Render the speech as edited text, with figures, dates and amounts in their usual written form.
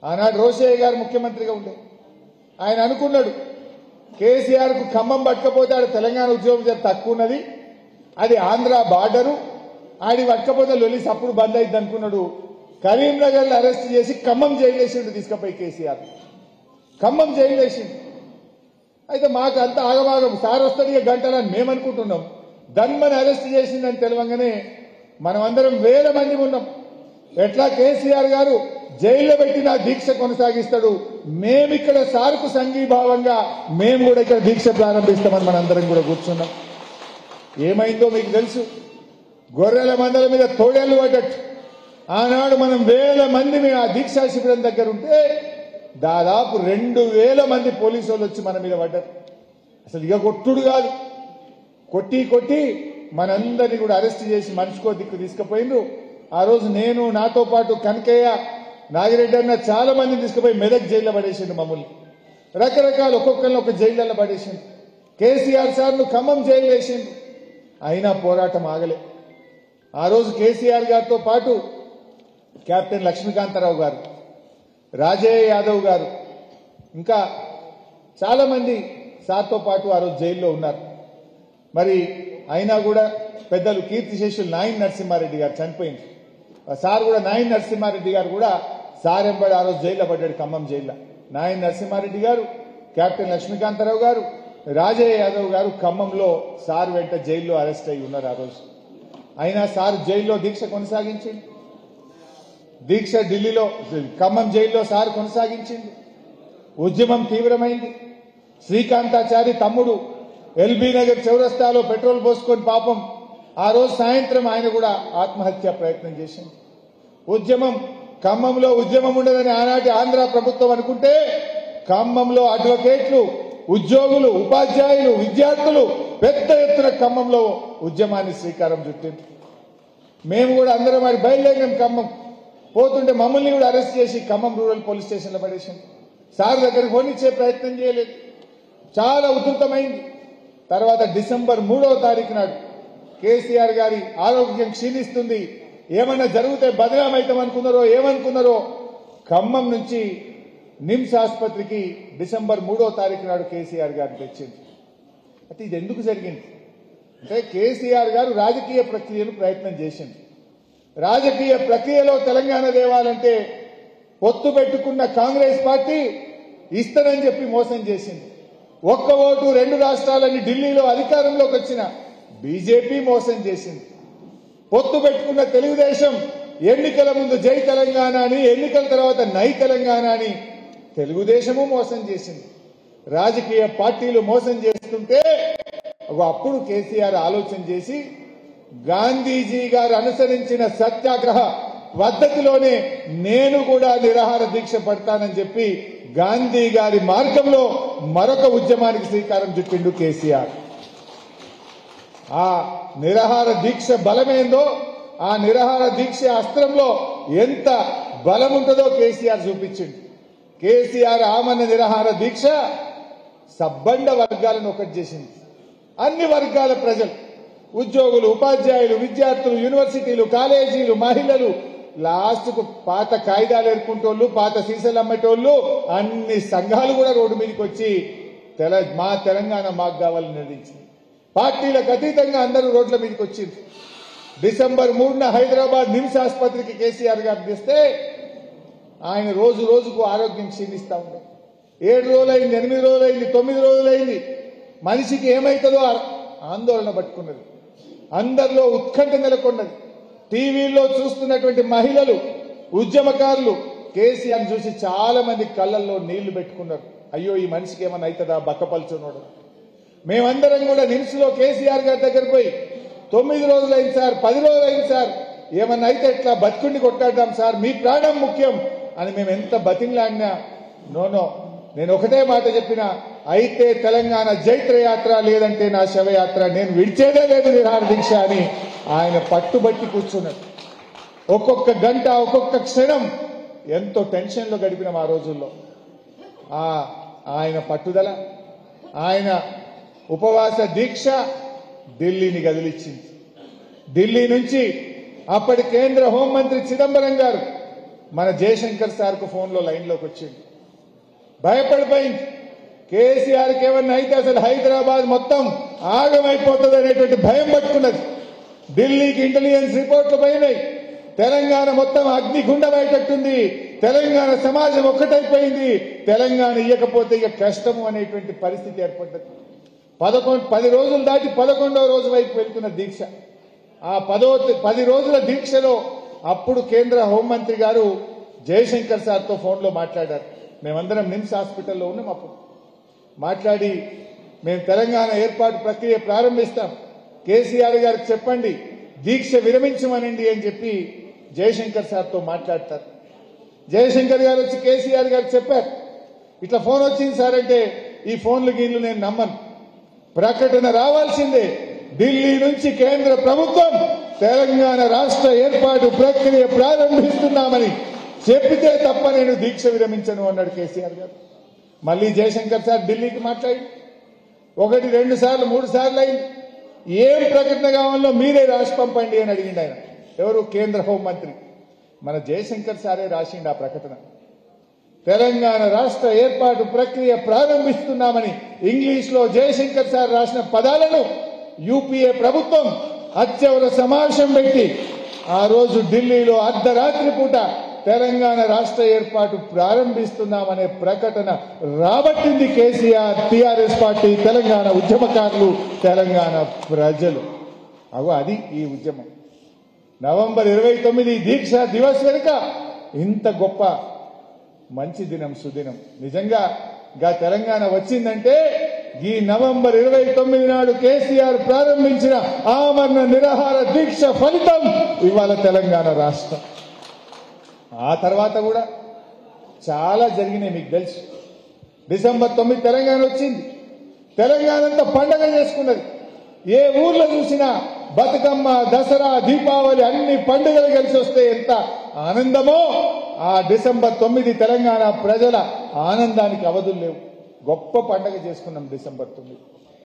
ఆనాడు రోషయ్య గారు ముఖ్యమంత్రిగా ఉండే ఆయన అనుకున్నాడు కేసీఆర్ కు ఖమ్మం పట్టకపోతే ఆడ తెలంగాణ ఉద్యోగం తక్కువ ఉన్నది, అది ఆంధ్ర బార్డరు, ఆడి పట్టకపోతే లొల్లి సప్పుడు బంద్ అయింది అనుకున్నాడు. కరీంనగర్ అరెస్ట్ చేసి ఖమ్మం జైలు వేసిండు, తీసుకుపోయి కేసీఆర్ ఖమ్మం జైలు వేసిండు. అయితే మాకు అంత ఆగమాగం సార్ వస్తాడు ఇక గంటలని మేము అనుకుంటున్నాం. ధన్మని అరెస్ట్ చేసిందని తెలవంగానే మనం అందరం వేల మంది ఉన్నాం. ఎట్లా కేసీఆర్ గారు జైల్లో పెట్టిన దీక్ష కొనసాగిస్తాడు, మేమిక్కడ సార్కు సంఘీభావంగా మేము కూడా ఇక్కడ దీక్ష ప్రారంభిస్తామని మనందరం కూడా కూర్చున్నాం. ఏమైందో మీకు తెలుసు, గొర్రెల మందల మీద తోడేళ్లు పడ్డట్టు ఆనాడు మనం వేల మంది ఆ దీక్షా శిబిరం దగ్గర ఉంటే దాదాపు 2000 మంది పోలీసు వాళ్ళు వచ్చి మన మీద పడ్డారు. అసలు ఇక కొట్టుడు కాదు, కొట్టి కొట్టి మనందరినీ కూడా అరెస్ట్ చేసి మనిషికో దిక్కు తీసుకుపోయిండ్రు. ఆ రోజు నేను, నాతో పాటు కనకయ్య, నాగిరెడ్డి అన్న చాలా మందిని తీసుకుపోయి మెదక్ జైల్లో పడేసిండు. మమ్మల్ని రకరకాల ఒక్కొక్కరిని ఒక జైళ్ళల్లో పడేసిండు. కేసీఆర్ సార్ను ఖమ్మం జైలు వేసిండు. అయినా పోరాటం ఆగలే. ఆ రోజు కేసీఆర్ గారితో పాటు కెప్టెన్ లక్ష్మీకాంతారావు గారు, రాజయ్య యాదవ్ గారు, ఇంకా చాలా మంది సార్తో పాటు ఆ రోజు జైల్లో ఉన్నారు. మరి అయినా కూడా పెద్దలు కీర్తిశేషులు నాయన్ నరసింహారెడ్డి గారు చనిపోయింది. సార్ కూడా నాయన్ నరసింహారెడ్డి గారు కూడా సార్ ఎంబడి ఆ రోజు జైల్లో పడ్డాడు, ఖమ్మం జైల్లో. నాయన్ నరసింహారెడ్డి గారు, కెప్టెన్ లక్ష్మీకాంతారావు గారు, రాజయ్య యాదవ్ గారు ఖమ్మంలో సార్ వెంట జైల్లో అరెస్ట్ అయి ఉన్నారు ఆ రోజు. అయినా సార్ జైల్లో దీక్ష కొనసాగించింది. దీక్ష ఢిల్లీలో ఖమ్మం జైల్లో సార్ కొనసాగించింది. ఉద్యమం తీవ్రమైంది. శ్రీకాంతాచారి తమ్ముడు ఎల్బీ నగర్ చౌరస్తాలో పెట్రోల్ పోసుకొని పాపం ఆ రోజు సాయంత్రం ఆయన కూడా ఆత్మహత్య ప్రయత్నం చేసింది. ఉద్యమం ఖమ్మంలో ఉద్యమం ఉండదని ఆనాటి ఆంధ్ర ప్రభుత్వం అనుకుంటే ఖమ్మంలో అడ్వకేట్లు, ఉద్యోగులు, ఉపాధ్యాయులు, విద్యార్థులు పెద్ద ఎత్తున ఖమ్మంలో ఉద్యమాన్ని శ్రీకారం చుట్టింది. మేము కూడా అందరం వారి బయలుదేరినాం. ఖమ్మం పోతుంటే మమ్మల్ని కూడా అరెస్ట్ చేసి ఖమ్మం రూరల్ పోలీస్ స్టేషన్లో పడేసింది. సార్ దగ్గరికి పోనిచ్చే ప్రయత్నం చేయలేదు. చాలా ఉధృతమైంది. తర్వాత డిసెంబర్ 3వ తారీఖు నాడు కేసీఆర్ గారి ఆరోగ్యం క్షీణిస్తుంది, ఏమన్నా జరిగితే బదనామవుతాం అనుకున్నారో ఏమనుకున్నారో ఖమ్మం నుంచి నిమ్స్ ఆసుపత్రికి డిసెంబర్ 3వ తారీఖు నాడు కేసీఆర్ గారిని తెచ్చింది. అయితే ఇది ఎందుకు జరిగింది అంటే కేసీఆర్ గారు రాజకీయ ప్రక్రియను ప్రయత్నం చేసింది. రాజకీయ ప్రక్రియలో తెలంగాణ దేవాలంటే పొత్తు పెట్టుకున్న కాంగ్రెస్ పార్టీ ఇస్తానని చెప్పి మోసం చేసింది. ఒక్క ఓటు 2 రాష్ట్రాలని ఢిల్లీలో అధికారంలోకి వచ్చిన బీజేపీ మోసం చేసింది. పొత్తు పెట్టుకున్న తెలుగుదేశం ఎన్నికల ముందు జై తెలంగాణ అని, ఎన్నికల తర్వాత నై తెలంగాణ అని తెలుగుదేశము మోసం చేసింది. రాజకీయ పార్టీలు మోసం చేస్తుంటే అప్పుడు కేసీఆర్ ఆలోచన చేసి గాంధీజీ గారు అనుసరించిన సత్యాగ్రహ పద్ధతిలోనే నేను కూడా నిరాహార దీక్ష పడతానని చెప్పి గాంధీ గారి మార్గంలో మరొక ఉద్యమానికి శ్రీకారం చుట్టిండు కేసీఆర్. ఆ నిరాహార దీక్ష బలమేందో, ఆ నిరాహార దీక్ష అస్త్రంలో ఎంత బలం ఉంటుందో కేసీఆర్ చూపించిండు. కేసీఆర్ ఆమరణ నిరాహార దీక్ష సబ్బండ వర్గాలను ఒకటి చేసింది. అన్ని వర్గాల ప్రజలు, ఉద్యోగులు, ఉపాధ్యాయులు, విద్యార్థులు, యూనివర్సిటీలు, కాలేజీలు, మహిళలు, లాస్ట్కు పాత కాయిదాలు ఎరుకుంటోళ్ళు, పాత సీసాలు అమ్మేటోళ్ళు, అన్ని సంఘాలు కూడా రోడ్డు మీదకి వచ్చి మా తెలంగాణ మాకు కావాలని నిర్ణయించింది. పార్టీలకు అతీతంగా అందరూ రోడ్ల మీదకి వచ్చింది. డిసెంబర్ 3న హైదరాబాద్ నిమ్స్ ఆసుపత్రికి కేసీఆర్ గారు తెస్తే ఆయన రోజు రోజుకు ఆరోగ్యం క్షీణిస్తా ఉంది. 7 రోజులైంది, 8 రోజులైంది, 9 రోజులైంది. మనిషికి ఏమైతుందో ఆందోళన పట్టుకున్నది. అందరిలో ఉత్కంఠ నెలకొన్నది. టీవీల్లో చూస్తున్నటువంటి మహిళలు, ఉద్యమకారులు కేసీఆర్ చూసి చాలా మంది కళ్ళల్లో నీళ్లు పెట్టుకున్నారు. అయ్యో ఈ మనిషికి ఏమన్నా అవుతుందా బక్కపలుచున్నాడు. మేమందరం కూడా నిమ్స్ లో కేసీఆర్ గారి దగ్గర పోయి 9 రోజులైంది సార్, 10 రోజులైంది సార్, ఏమన్నా అయితే ఎట్లా బతుకుండి కొట్టాడదాం సార్, మీ ప్రాణం ముఖ్యం అని మేము ఎంత బతింగ్లాడినా నో నేను ఒకటే మాట చెప్పిన, అయితే తెలంగాణ జైత్ర యాత్ర, లేదంటే నా శవయాత్ర, నేను విడిచేదే లేదు నిరాహార దీక్ష అని ఆయన పట్టుబట్టి కూర్చున్నాడు. ఒక్కొక్క గంట, ఒక్కొక్క క్షణం ఎంతో టెన్షన్లో గడిపినాం ఆ రోజుల్లో. ఆయన పట్టుదల, ఆయన ఉపవాస దీక్ష ఢిల్లీని కదిలిచ్చింది. ఢిల్లీ నుంచి అప్పటి కేంద్ర హోంమంత్రి చిదంబరం గారు మన జయశంకర్ సార్కు ఫోన్లో లైన్లోకి వచ్చింది. భయపడిపోయింది. కేసీఆర్కి ఏమన్నా అయితే అసలు హైదరాబాద్ మొత్తం ఆగమైపోతుంది అనేటువంటి భయం పట్టుకున్నది. ఢిల్లీకి ఇంటెలిజెన్స్ రిపోర్ట్లు పోయినాయి. తెలంగాణ మొత్తం అగ్నిగుండమయ్యేటట్టుంది. తెలంగాణ సమాజం ఒక్కటైపోయింది. తెలంగాణ ఇయ్యకపోతే ఇక కష్టము అనేటువంటి పరిస్థితి ఏర్పడ్డది. 10 రోజులు దాటి 11వ రోజు వైపు వెళ్తున్న దీక్ష. ఆ 10 రోజుల దీక్షలో అప్పుడు కేంద్ర హోంమంత్రి గారు జయశంకర్ సార్తో ఫోన్లో మాట్లాడారు. మేమందరం నిమ్స్ హాస్పిటల్లో ఉన్నాం. అప్పుడు మాట్లాడి మేము తెలంగాణ ఏర్పాటు ప్రక్రియ ప్రారంభిస్తాం, కేసీఆర్ గారికి చెప్పండి దీక్ష విరమించమనండి అని చెప్పి జయశంకర్ సార్తో మాట్లాడతారు. జయశంకర్ గారు వచ్చి కేసీఆర్ గారికి చెప్పారు, ఇట్లా ఫోన్ వచ్చింది సార్ అంటే, ఈ ఫోన్లు గీన్లు నేను నమ్మను, ప్రకటన రావాల్సిందే. ఢిల్లీ నుంచి కేంద్ర ప్రభుత్వం తెలంగాణ రాష్ట్ర ఏర్పాటు ప్రక్రియ ప్రారంభిస్తున్నామని చెప్పితే తప్ప నేను దీక్ష విరమించను అన్నాడు కేసీఆర్ గారు. మళ్ళీ జయశంకర్ సార్ ఢిల్లీకి మాట్లాడి 1, 2 సార్లు 3 సార్లు అయింది. ఏం ప్రకటన కావాలో మీరే రాసి పంపండి అని అడిగిండు ఆయన. ఎవరు? కేంద్ర హోంమంత్రి. మన జయశంకర్ సారే రాసిండు ఆ ప్రకటన. తెలంగాణ రాష్ట్ర ఏర్పాటు ప్రక్రియ ప్రారంభిస్తున్నామని ఇంగ్లీష్లో జయశంకర్ సార్ రాసిన పదాలను యూపీఏ ప్రభుత్వం అత్యవసర సమావేశం పెట్టి ఆ రోజు ఢిల్లీలో అర్ధరాత్రి పూట తెలంగాణ రాష్ట్ర ఏర్పాటు ప్రారంభిస్తున్నామనే ప్రకటన రాబట్టింది కేసీఆర్, టీఆర్ఎస్ పార్టీ, తెలంగాణ ఉద్యమకారులు, తెలంగాణ ప్రజలు. అది ఈ ఉద్యమం. నవంబర్ 29 దీక్షా దివస్ వెనుక ఇంత గొప్ప మంచి దినం, సుదినం. నిజంగా తెలంగాణ వచ్చిందంటే ఈ నవంబర్ 29 నాడు కేసీఆర్ ప్రారంభించిన ఆమరణ నిరాహార దీక్ష ఫలితం ఇవాళ తెలంగాణ రాష్ట్రం. ఆ తర్వాత కూడా చాలా జరిగినాయి, మీకు తెలుసు. డిసెంబర్ 9 తెలంగాణ వచ్చింది. తెలంగాణ అంతా పండగ చేసుకున్నది. ఏ ఊర్లో చూసినా బతుకమ్మ, దసరా, దీపావళి అన్ని పండుగలు కలిసి వస్తే ఎంత ఆనందమో, ఆ డిసెంబర్ 9 తెలంగాణ ప్రజల ఆనందానికి అవధులు లేవు. గొప్ప పండగ చేసుకున్నాం డిసెంబర్ 9.